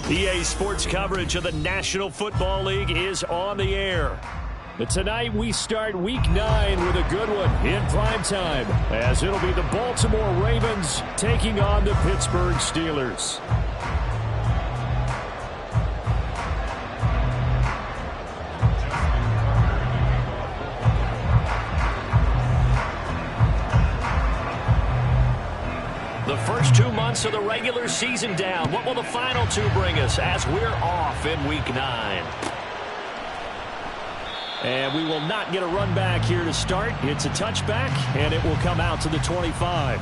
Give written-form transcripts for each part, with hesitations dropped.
EA Sports coverage of the National Football League is on the air. But tonight we start Week 9 with a good one in primetime, as it'll be the Baltimore Ravens taking on the Pittsburgh Steelers. The first 2 months of the regular season down. What will the final 2 bring us as we're off in Week 9? And we will not get a run back here to start. It's a touchback, and it will come out to the 25.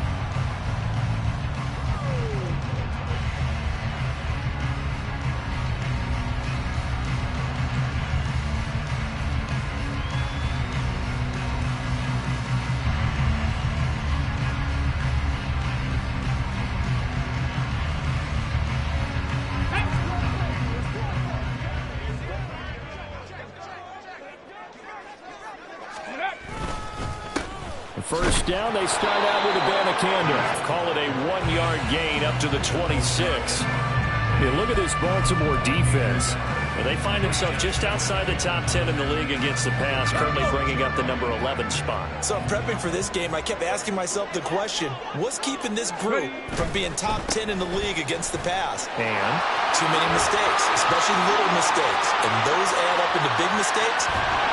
First down, they start out with a Banacanda. Call it a 1-yard gain up to the 26. Yeah, look at this Baltimore defense. They find themselves just outside the top 10 in the league against the pass, currently bringing up the number 11 spot. So I'm prepping for this game. I kept asking myself the question, what's keeping this group from being top 10 in the league against the pass? And? Too many mistakes, especially little mistakes. And those add up into big mistakes.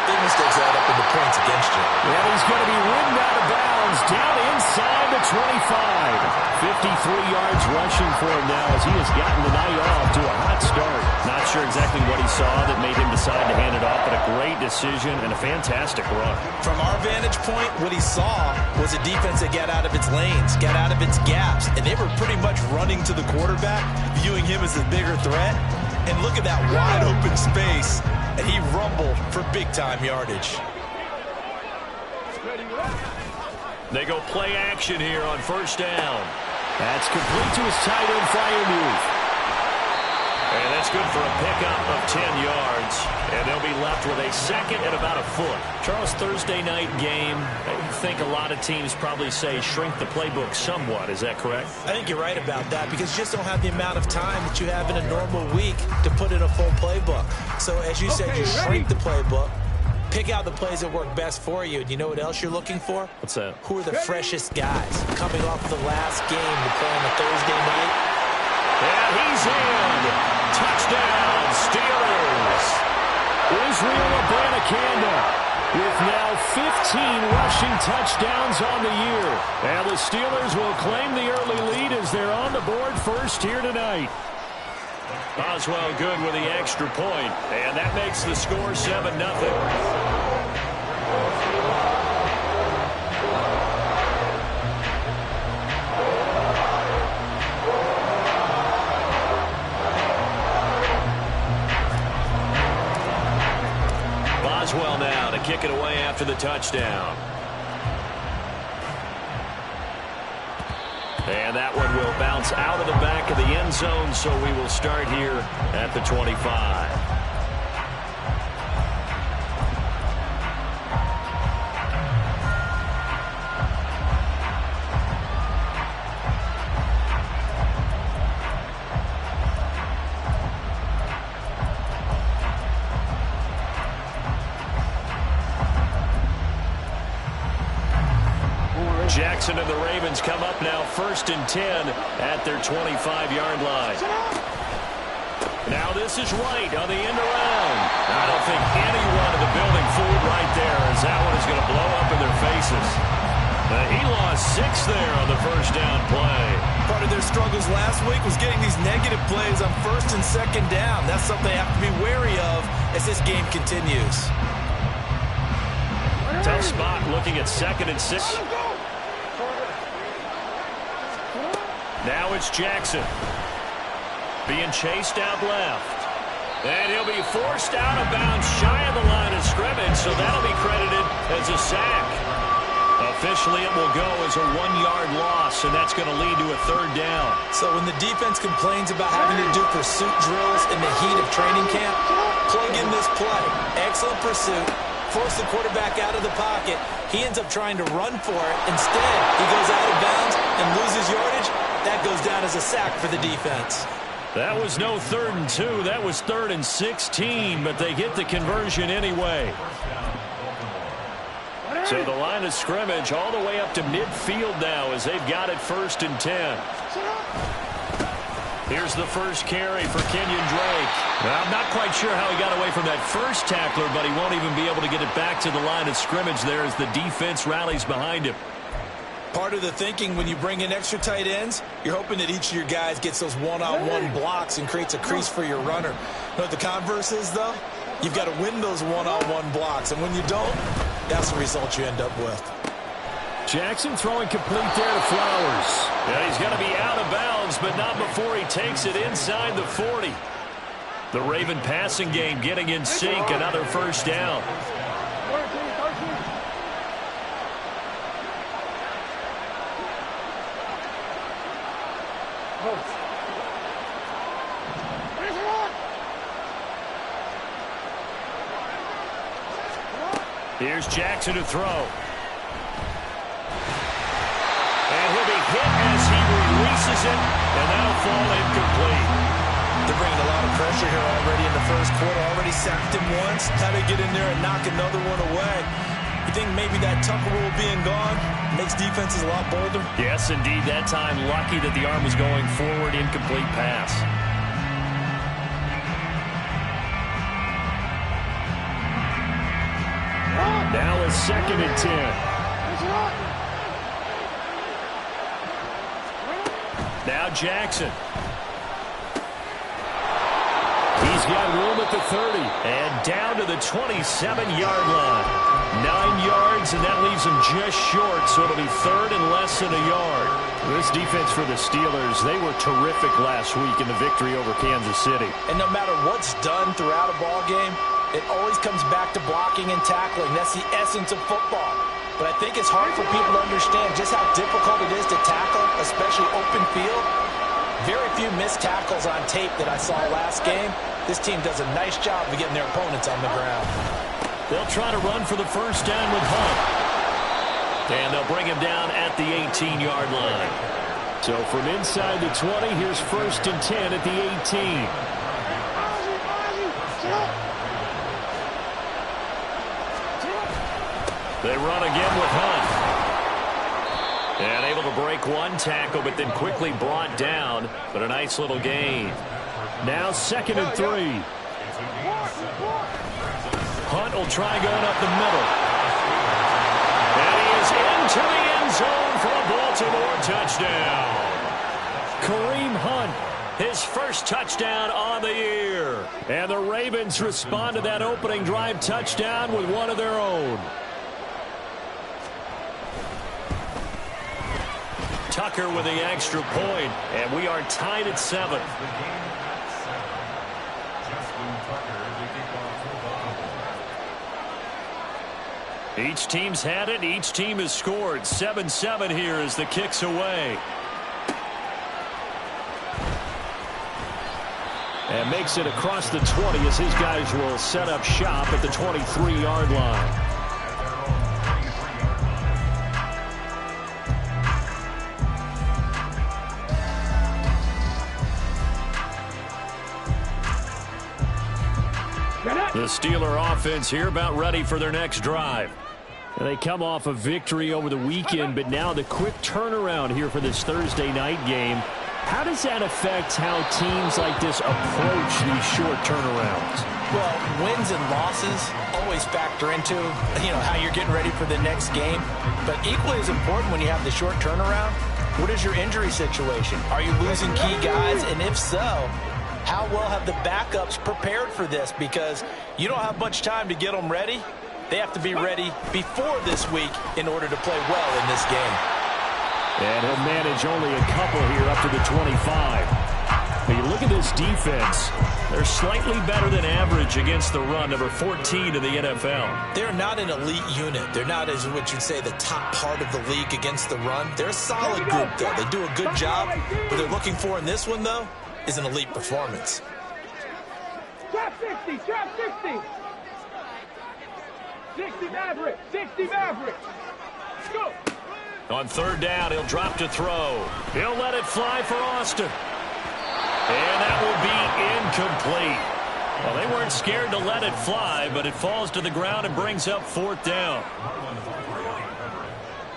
Big mistakes add up into points against you. Well, he's going to be ridden out of bounds down inside the 25. 53 yards rushing for him now as he has gotten the night off to a hot start. Not sure exactly what he saw that made him decide to hand it off, but a great decision and a fantastic run. From our vantage point, what he saw was a defense that got out of its lanes, got out of its gaps, and they were pretty much running to the quarterback, viewing him as the bigger threat. And look at that wide open space, and he rumbled for big-time yardage. They go play action here on first down. That's complete to his tight end, Fryermuth. And that's good for a pickup of 10 yards. And they'll be left with a second and about a foot. Charles, Thursday night game, I think a lot of teams probably say shrink the playbook somewhat. Is that correct? I think you're right about that because you just don't have the amount of time that you have in a normal week to put in a full playbook. So as you said, you shrink the playbook. Pick out the plays that work best for you. And you know what else you're looking for? What's that? Who are the freshest guys coming off the last game to play on a Thursday night? And he's in. Touchdown, Steelers. Israel Abanikanda with now 15 rushing touchdowns on the year. And the Steelers will claim the early lead as they're on the board first here tonight. Boswell good with the extra point, and that makes the score 7-0. Boswell now to kick it away after the touchdown. And that one will bounce out of the back of the end zone, so we will start here at the 25. Jackson and the Ravens come up now 1st and 10 at their 25-yard line. Now this is Wright on the end around. I don't think anyone in the building fooled right there as that one is going to blow up in their faces. He lost 6 there on the first down play. Part of their struggles last week was getting these negative plays on 1st and 2nd down. That's something they have to be wary of as this game continues. Tough spot looking at 2nd and 6. Now it's Jackson being chased out left. And he'll be forced out of bounds shy of the line of scrimmage, so that'll be credited as a sack. Officially, it will go as a 1-yard loss, and that's going to lead to a 3rd down. So when the defense complains about having to do pursuit drills in the heat of training camp, plug in this play. Excellent pursuit. Force the quarterback out of the pocket. He ends up trying to run for it. Instead, he goes out of bounds and loses yardage. That goes down as a sack for the defense. That was no 3rd and 2. That was 3rd and 16, but they get the conversion anyway. So the line of scrimmage all the way up to midfield now as they've got it 1st and 10. Here's the first carry for Kenyon Drake. Well, I'm not quite sure how he got away from that first tackler, but he won't even be able to get it back to the line of scrimmage there as the defense rallies behind him. Part of the thinking when you bring in extra tight ends, you're hoping that each of your guys gets those one-on-one blocks and creates a crease for your runner. You know what the converse is, though? You've got to win those one-on-one blocks, and when you don't, that's the result you end up with. Jackson throwing complete there to Flowers. Yeah, he's going to be out of bounds, but not before he takes it inside the 40. The Raven passing game getting in sync, another first down. Here's Jackson to throw. And he'll be hit as he releases it, and that'll fall incomplete. They're bringing a lot of pressure here already in the first quarter. Already sacked him once. How to get in there and knock another one away. You think maybe that Tucker rule being gone makes defenses a lot bolder? Yes, indeed. That time, lucky that the arm was going forward, incomplete pass. Now it's 2nd and 10. Now Jackson. He's got room at the 30 and down to the 27-yard line. 9 yards, and that leaves him just short, so it'll be 3rd and less than a yard. This defense for the Steelers, they were terrific last week in the victory over Kansas City. And no matter what's done throughout a ball game, it always comes back to blocking and tackling. That's the essence of football. But I think it's hard for people to understand just how difficult it is to tackle, especially open field. Very few missed tackles on tape that I saw last game. This team does a nice job of getting their opponents on the ground. They'll try to run for the first down with Hunt. And they'll bring him down at the 18-yard line. So from inside the 20, here's 1st and 10 at the 18. They run again with Hunt. And able to break one tackle, but then quickly brought down. But a nice little gain. Now 2nd and 3. Hunt will try going up the middle. And he is into the end zone for a Baltimore touchdown. Kareem Hunt, his first touchdown on the year. And the Ravens respond to that opening drive touchdown with one of their own. Tucker with the extra point, and we are tied at 7. Each team's had it. Each team has scored. 7-7 here as the kick's away. And makes it across the 20 as his guys will set up shop at the 23-yard line. The Steeler offense here about ready for their next drive. And they come off a victory over the weekend, but now the quick turnaround here for this Thursday night game. How does that affect how teams like this approach these short turnarounds? Well, wins and losses always factor into, how you're getting ready for the next game. But equally as important when you have the short turnaround, what is your injury situation? Are you losing key guys? And if so, how well have the backups prepared for this? Because you don't have much time to get them ready. They have to be ready before this week in order to play well in this game. And he'll manage only a couple here up to the 25. When you look at this defense, they're slightly better than average against the run, number 14 in the NFL. They're not an elite unit. They're not, as what you'd say, the top part of the league against the run. They're a solid group, though. They do a good job. What they're looking for in this one, though, is an elite performance. Trap 60, trap 60. 60 Maverick, 60 Maverick. Go. On 3rd down, he'll drop to throw. He'll let it fly for Austin. And that will be incomplete. Well, they weren't scared to let it fly, but it falls to the ground and brings up 4th down.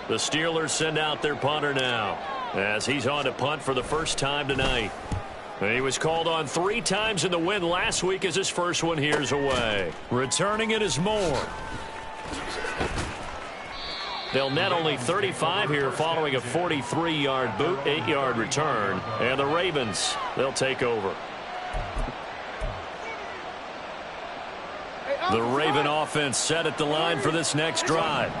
The Steelers send out their punter now, as he's on to punt for the first time tonight. He was called on 3 times in the win last week as his first one here's away. Returning it is Moore. They'll net only 35 here following a 43-yard boot, 8-yard return. And the Ravens, they'll take over. The Raven offense set at the line for this next drive.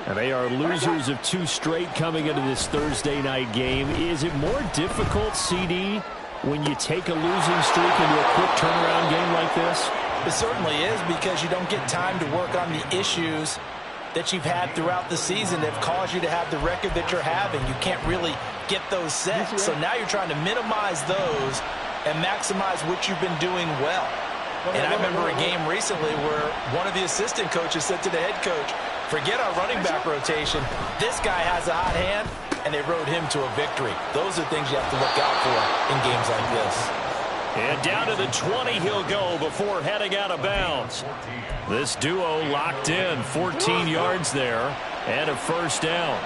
And they are losers of 2 straight coming into this Thursday night game. Is it more difficult, CD, when you take a losing streak into a quick turnaround game like this? It certainly is, because you don't get time to work on the issues that you've had throughout the season that have caused you to have the record that you're having. You can't really get those set. So now you're trying to minimize those and maximize what you've been doing well. And I remember a game recently where one of the assistant coaches said to the head coach, forget our running back rotation. This guy has a hot hand, and they rode him to a victory. Those are things you have to look out for in games like this. And down to the 20 he'll go before heading out of bounds. This duo locked in, 14 yards there, and a first down.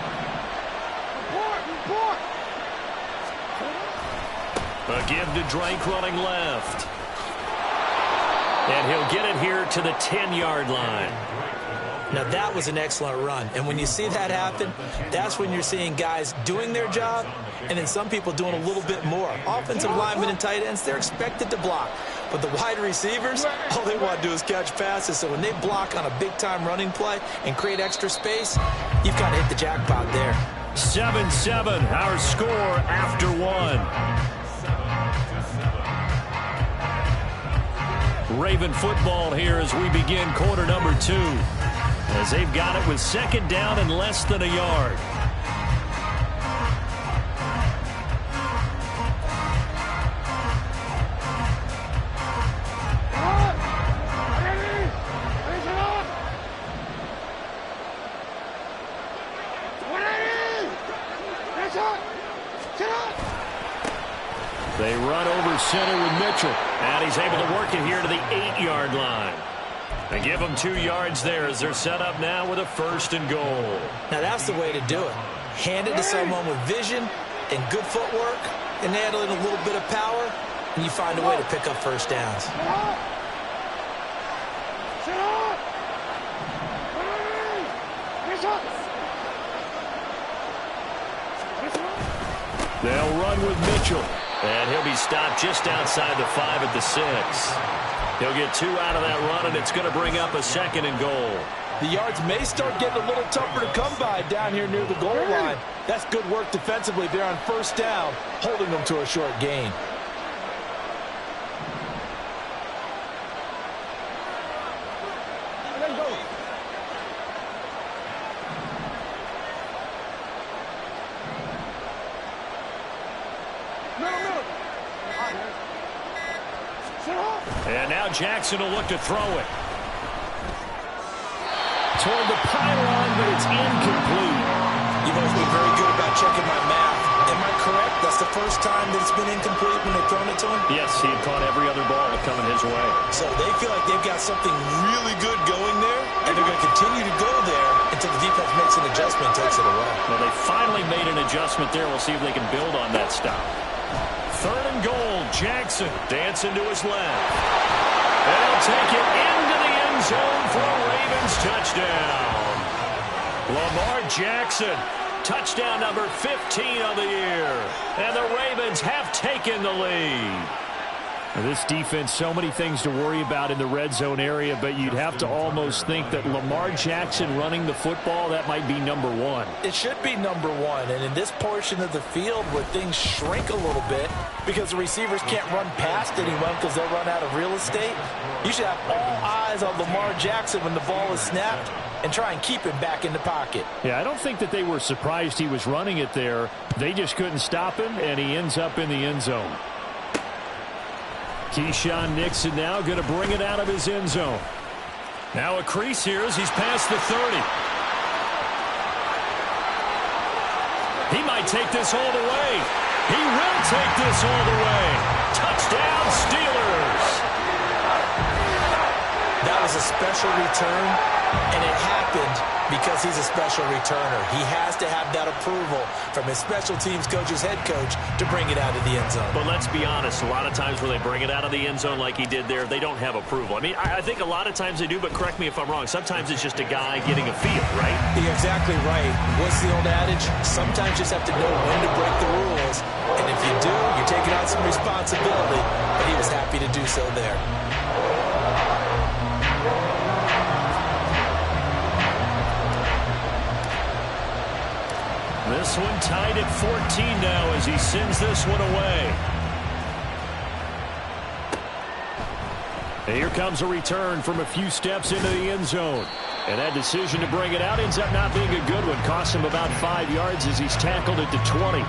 A give to Drake running left. And he'll get it here to the 10-yard line. Now, that was an excellent run. And when you see that happen, that's when you're seeing guys doing their job and then some people doing a little bit more. Offensive linemen and tight ends, they're expected to block. But the wide receivers, all they want to do is catch passes. So when they block on a big-time running play and create extra space, you've got to hit the jackpot there. 7-7, our score after 1. Raven football here as we begin quarter number 2. As they've got it with 2nd down and less than a yard. They run over center with Mitchell. And he's able to work it here to the 8-yard line. They give them 2 yards there as they're set up now with a 1st and goal. Now that's the way to do it. Hand it to someone with vision and good footwork, and handle it a little bit of power, and you find a way to pick up first downs. They'll run with Mitchell. And he'll be stopped just outside the 5 at the 6. He'll get 2 out of that run, and it's going to bring up a 2nd and goal. The yards may start getting a little tougher to come by down here near the goal line. That's good work defensively there on 1st down, holding them to a short gain. And now Jackson will look to throw it. Toward the pylon, but it's incomplete. You've always been very good about checking my math. Am I correct? That's the first time that it's been incomplete when they've thrown it to him? Yes, he had caught every other ball coming his way. So they feel like they've got something really good going there, and they're going to continue to go there until the defense makes an adjustment and takes it away. Well, they finally made an adjustment there. We'll see if they can build on that stop. 3rd and goal, Jackson dancing to his left. And he'll take it into the end zone for a Ravens touchdown. Lamar Jackson, touchdown number 15 of the year. And the Ravens have taken the lead. This defense, so many things to worry about in the red zone area, but you'd have to almost think that Lamar Jackson running the football, that might be number 1. It should be number 1, and in this portion of the field where things shrink a little bit because the receivers can't run past anyone because they'll run out of real estate, you should have all eyes on Lamar Jackson when the ball is snapped and try and keep him back in the pocket. Yeah, I don't think that they were surprised he was running it there. They just couldn't stop him, and he ends up in the end zone. Keyshawn Nixon now going to bring it out of his end zone. Now a crease here as he's past the 30. He might take this all the way. He will take this all the way. special return, and it happened because he's a special returner. He has to have that approval from his special teams coach's head coach to bring it out of the end zone. But let's be honest, a lot of times when they bring it out of the end zone like he did there, they don't have approval. I mean, I think a lot of times they do, but correct me if I'm wrong. Sometimes it's just a guy getting a feel, right? You're exactly right. What's the old adage? Sometimes you just have to know when to break the rules. And if you do, you're taking on some responsibility. But he was happy to do so there. This one tied at 14 now as he sends this one away. And here comes a return from a few steps into the end zone. And that decision to bring it out ends up not being a good one. Costs him about 5 yards as he's tackled at the 20.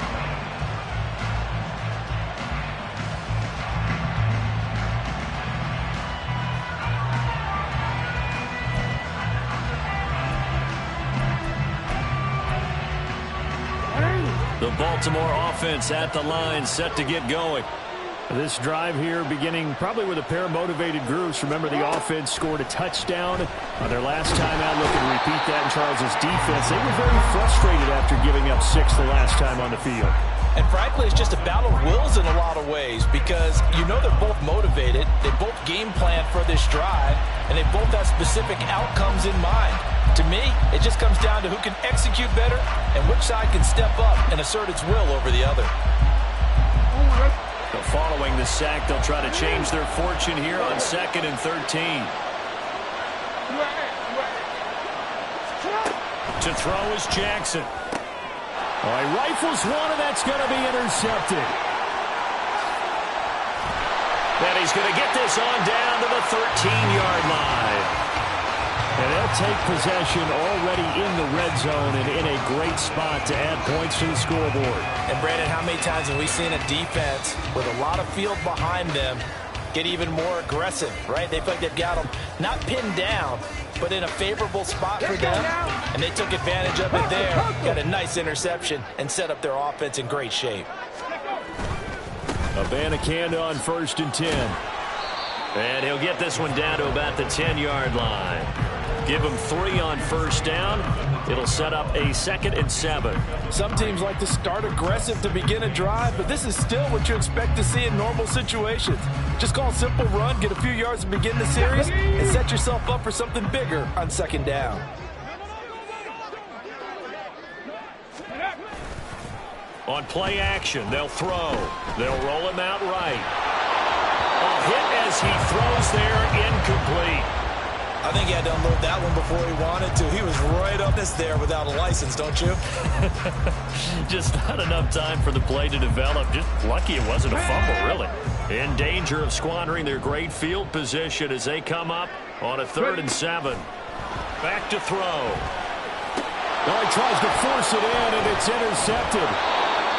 The Baltimore offense at the line, set to get going. This drive here beginning probably with a pair of motivated groups. Remember, the offense scored a touchdown on their last time out. Looking to repeat that in Charles' defense. They were very frustrated after giving up 6 the last time on the field. And frankly, it's just a battle of wills in a lot of ways because you know they're both motivated. They both game plan for this drive, and they both have specific outcomes in mind. To me, it just comes down to who can execute better and which side can step up and assert its will over the other. So following the sack, they'll try to change their fortune here on 2nd and 13. To throw is Jackson. All right, rifles one, and that's going to be intercepted. And he's going to get this on down to the 13-yard line. And they'll take possession already in the red zone and in a great spot to add points to the scoreboard. And, Brandon, how many times have we seen a defense with a lot of field behind them get even more aggressive, right? They feel like they've got them not pinned down, but in a favorable spot for them. And they took advantage of it there, got a nice interception, and set up their offense in great shape. Abanikanda on 1st and 10. And he'll get this one down to about the 10-yard line. Give him 3 on 1st down. It'll set up a 2nd and 7. Some teams like to start aggressive to begin a drive, but this is still what you expect to see in normal situations. Just call a simple run, get a few yards to begin the series, and set yourself up for something bigger on 2nd down. On play action, they'll throw. They'll roll him out right. A hit as he throws there, incomplete. I think he had to unload that one before he wanted to. He was right up this there without a license, don't you? Just not enough time for the play to develop. Just lucky it wasn't a fumble, really. In danger of squandering their great field position as they come up on a 3rd and 7. Back to throw. Well, he tries to force it in, and it's intercepted.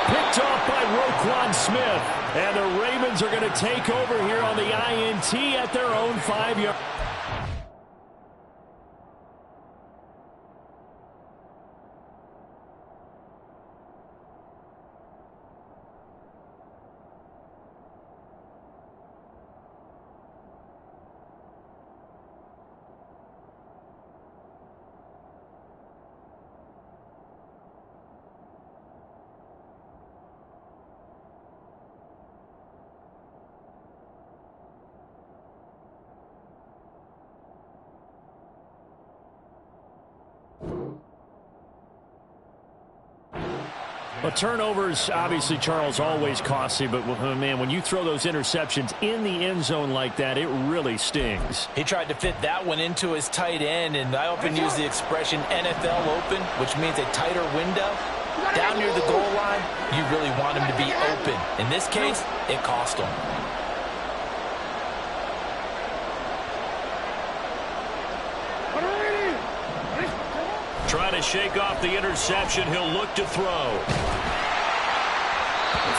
Picked off by Roquan Smith. And the Ravens are going to take over here on the INT at their own 5-yard. Well, turnovers, obviously, Charles, always costly, but, man, when you throw those interceptions in the end zone like that, it really stings. He tried to fit that one into his tight end, and I often use the expression NFL open, which means a tighter window. Down near the goal line, you really want him to be open. In this case, it cost him. Trying to shake off the interception. He'll look to throw.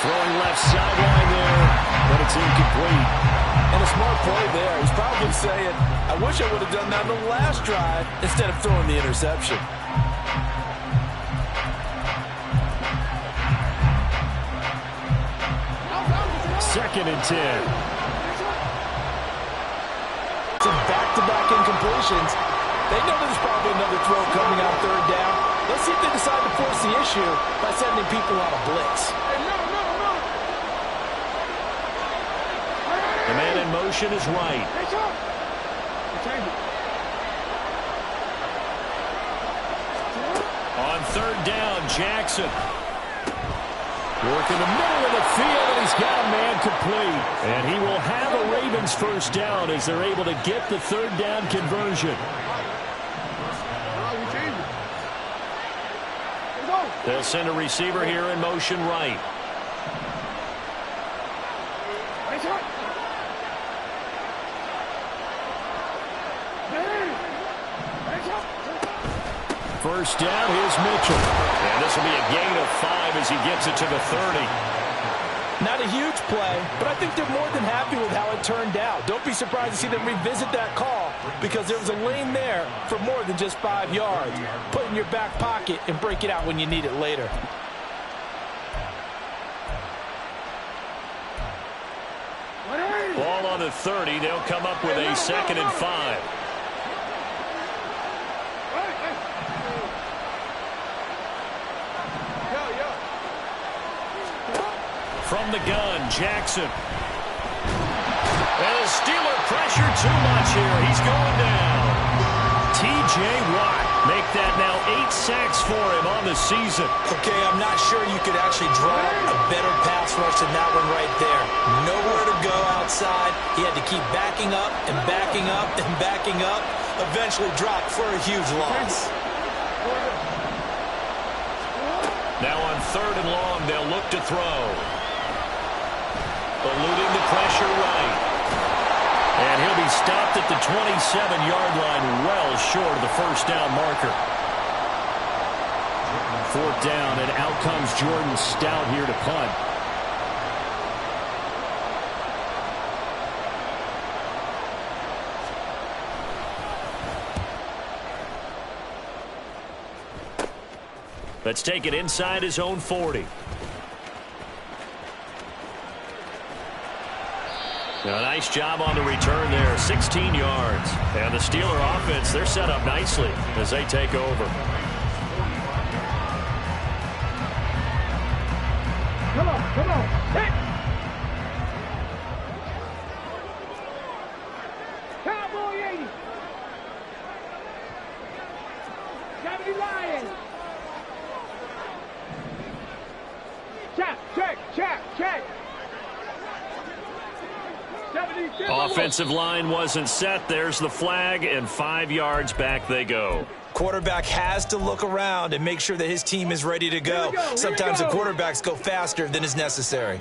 Throwing left sideline there, but it's incomplete. And a smart play there. He's probably saying, I wish I would have done that on the last drive instead of throwing the interception. Second and 10. It's a back back-to-back incompletions. They know there's probably another throw coming on third down. Let's see if they decide to force the issue by sending people on a blitz. The man in motion is right. On third down, Jackson. Working the middle of the field, and he's got a man complete. And he will have a Ravens first down as they're able to get the third down conversion. They'll send a receiver here in motion right. First down, here's Mitchell. And this will be a gain of 5 as he gets it to the 30. Not a huge play, but I think they're more than happy with how it turned out. Don't be surprised to see them revisit that call because there was a lane there for more than just 5 yards. Put it in your back pocket and break it out when you need it later. Ball on the 30. They'll come up with a 2nd and 5. From the gun, Jackson. And the Steeler pressure too much here. He's going down. T.J. Watt make that now 8 sacks for him on the season. Okay, I'm not sure you could actually draw a better pass rush than that one right there. Nowhere to go outside. He had to keep backing up and backing up and backing up. Eventually dropped for a huge loss. Now on 3rd and long, they'll look to throw. Eluding the pressure right. And he'll be stopped at the 27-yard line, well short of the first down marker. 4th down, and out comes Jordan Stout here to punt. Let's take it inside his own 40. A nice job on the return there, 16 yards. And the Steeler offense, they're set up nicely as they take over. Come on. Hit! Cowboy 80. 70 Lions. Check. Offensive line wasn't set. There's the flag, and 5 yards back they go. Quarterback has to look around and make sure that his team is ready to go. Sometimes the quarterbacks go faster than is necessary.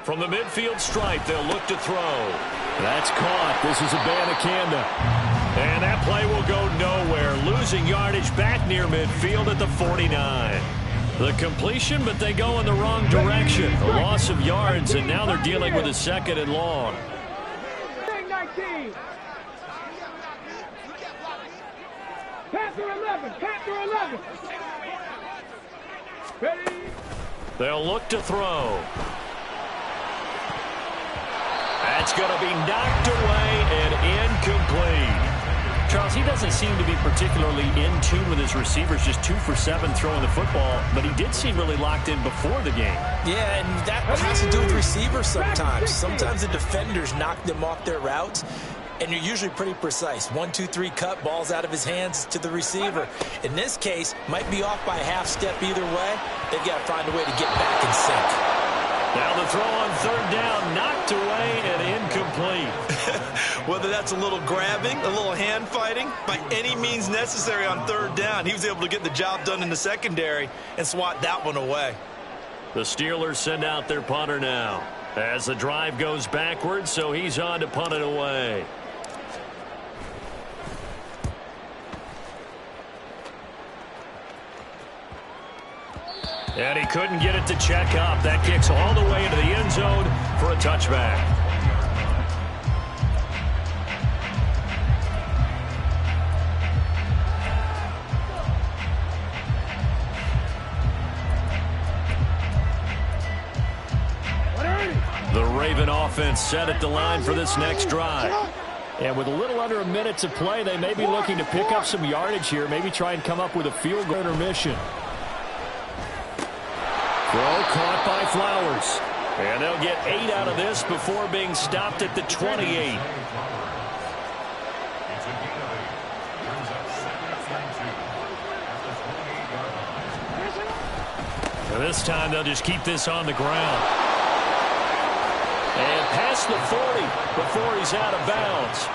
From the midfield stripe, they'll look to throw. That's caught. This is Abanikanda. And that play will go nowhere. Losing yardage back near midfield at the 49. The completion, but they go in the wrong direction. A loss of yards, and now they're dealing with a 2nd and long. 19. Panther 11. Ready? They'll look to throw. That's going to be knocked away and incomplete. Charles, he doesn't seem to be particularly in tune with his receivers, just 2 for 7 throwing the football, but he did seem really locked in before the game. Yeah, and that has to do with receivers sometimes. Sometimes the defenders knock them off their routes, and you're usually pretty precise. 1, 2, 3 cut, balls out of his hands to the receiver. In this case, might be off by a half step either way. They've got to find a way to get back in sync. Now the throw on 3rd down, knocked away and incomplete. Whether that's a little grabbing, a little hand fighting, by any means necessary on 3rd down, he was able to get the job done in the secondary and swat that one away. The Steelers send out their punter now as the drive goes backwards, so he's on to punt it away. And he couldn't get it to check up. That kicks all the way into the end zone for a touchback. Raven offense set at the line for this next drive. And with a little under a minute to play, they may be looking to pick up some yardage here, maybe try and come up with a field goal intermission. Throw caught by Flowers. And they'll get 8 out of this before being stopped at the 28. And this time they'll just keep this on the ground. And past the 40 before he's out of bounds.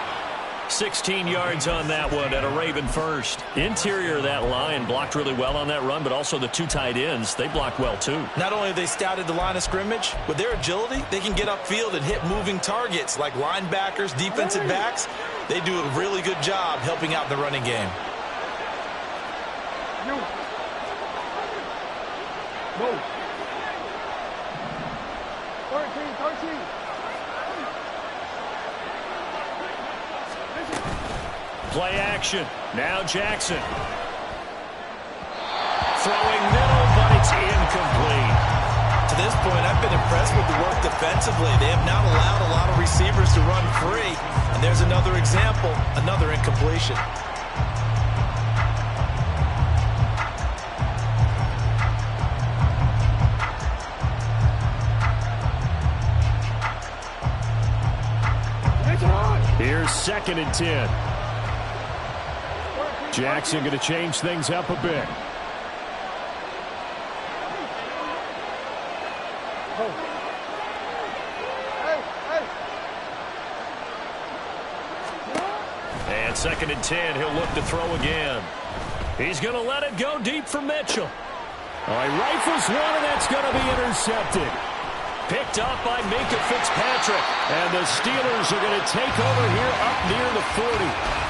16 yards on that one at a Raven first. Interior of that line blocked really well on that run, but also the 2 tight ends, they blocked well too. Not only have they scouted the line of scrimmage, with their agility, they can get upfield and hit moving targets like linebackers, defensive backs. They do a really good job helping out in the running game. Move. 13. Play action. Now Jackson. Throwing middle, but it's incomplete. To this point, I've been impressed with the work defensively. They have not allowed a lot of receivers to run free. And there's another example, another incompletion. Here's 2nd and 10. Jackson going to change things up a bit. And 2nd and 10, he'll look to throw again. He's going to let it go deep for Mitchell. He rifles one, and that's going to be intercepted. Picked off by Minka Fitzpatrick. And the Steelers are going to take over here up near the 40.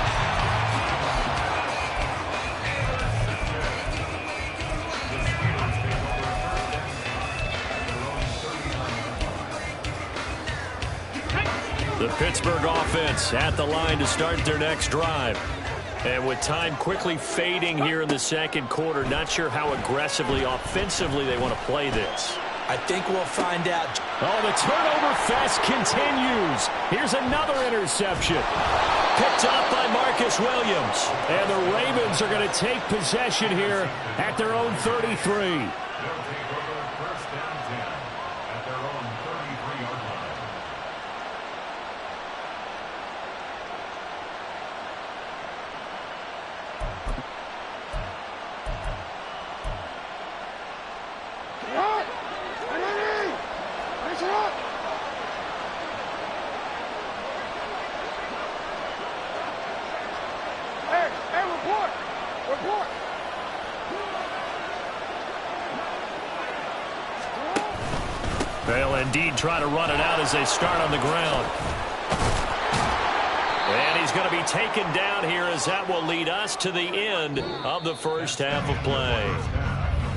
The Pittsburgh offense at the line to start their next drive. And with time quickly fading here in the second quarter, not sure how aggressively, offensively they want to play this. I think we'll find out. Oh, the turnover fest continues. Here's another interception. Picked off by Marcus Williams. And the Ravens are going to take possession here at their own 33. They'll indeed try to run it out as they start on the ground. And he's going to be taken down here as that will lead us to the end of the first half of play.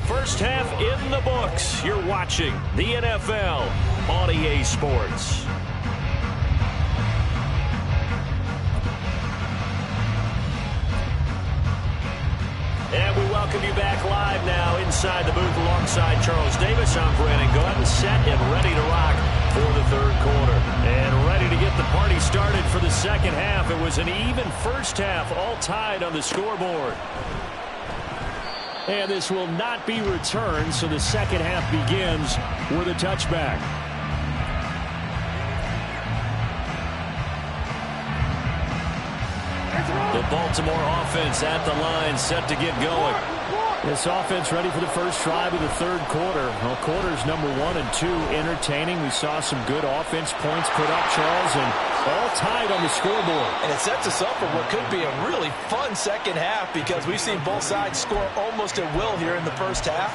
First half in the books. You're watching the NFL on EA Sports. And we welcome you back live now inside the booth alongside Charles Davis. I'm Brandon Gunn, set and ready to rock for the third quarter. And ready to get the party started for the second half. It was an even first half, all tied on the scoreboard. And this will not be returned, so the second half begins with a touchback. The Baltimore offense at the line, set to get going. This offense ready for the first drive of the third quarter. Well, quarters number 1 and 2 entertaining. We saw some good offense points put up, Charles, and all tied on the scoreboard. And it sets us up for what could be a really fun second half because we've seen both sides score almost at will here in the first half.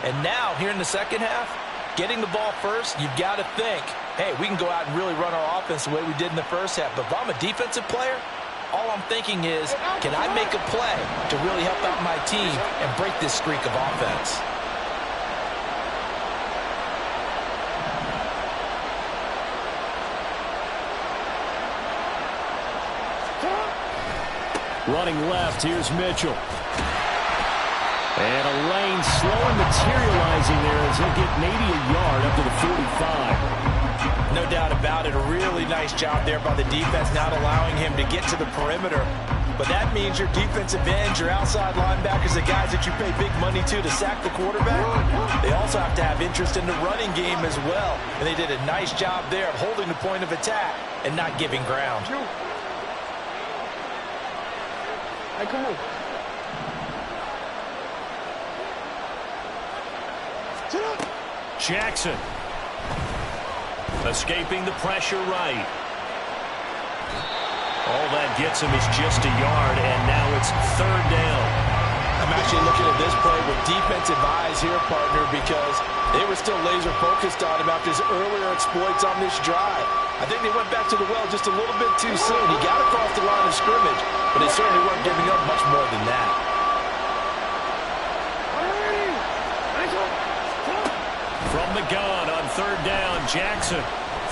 And now, here in the second half, getting the ball first, you've got to think, hey, we can go out and really run our offense the way we did in the first half. But if I'm a defensive player, all I'm thinking is, can I make a play to really help out my team and break this streak of offense? Running left, here's Mitchell. And a lane slow and materializing there as he'll get maybe a yard up to the 45. No doubt about it. A really nice job there by the defense, not allowing him to get to the perimeter. But that means your defensive ends, your outside linebackers, the guys that you pay big money to sack the quarterback, they also have to have interest in the running game as well. And they did a nice job there of holding the point of attack and not giving ground. Hey, come on. Jackson. Escaping the pressure right. All that gets him is just a yard, and now it's third down. I'm actually looking at this play with defensive eyes here, partner, because they were still laser focused on him after his earlier exploits on this drive. I think they went back to the well just a little bit too soon. He got across the line of scrimmage, but they certainly weren't giving up much more than that. From the gun on third down, Jackson.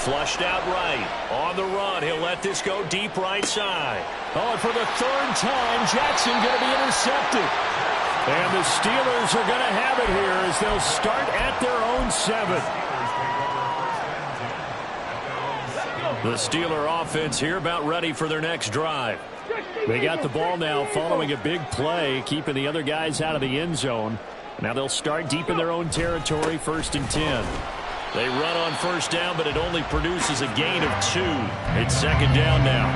Flushed out right. On the run, he'll let this go deep right side. Oh, and for the third time, Jackson going to be intercepted. And the Steelers are going to have it here as they'll start at their own 7. The Steeler offense here about ready for their next drive. They got the ball now following a big play, keeping the other guys out of the end zone. Now they'll start deep in their own territory, 1st and 10. They run on first down, but it only produces a gain of 2. It's second down now.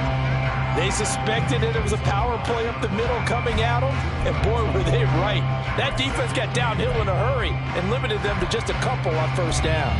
They suspected it was a power play up the middle coming at them, and boy, were they right. That defense got downhill in a hurry and limited them to just a couple on first down.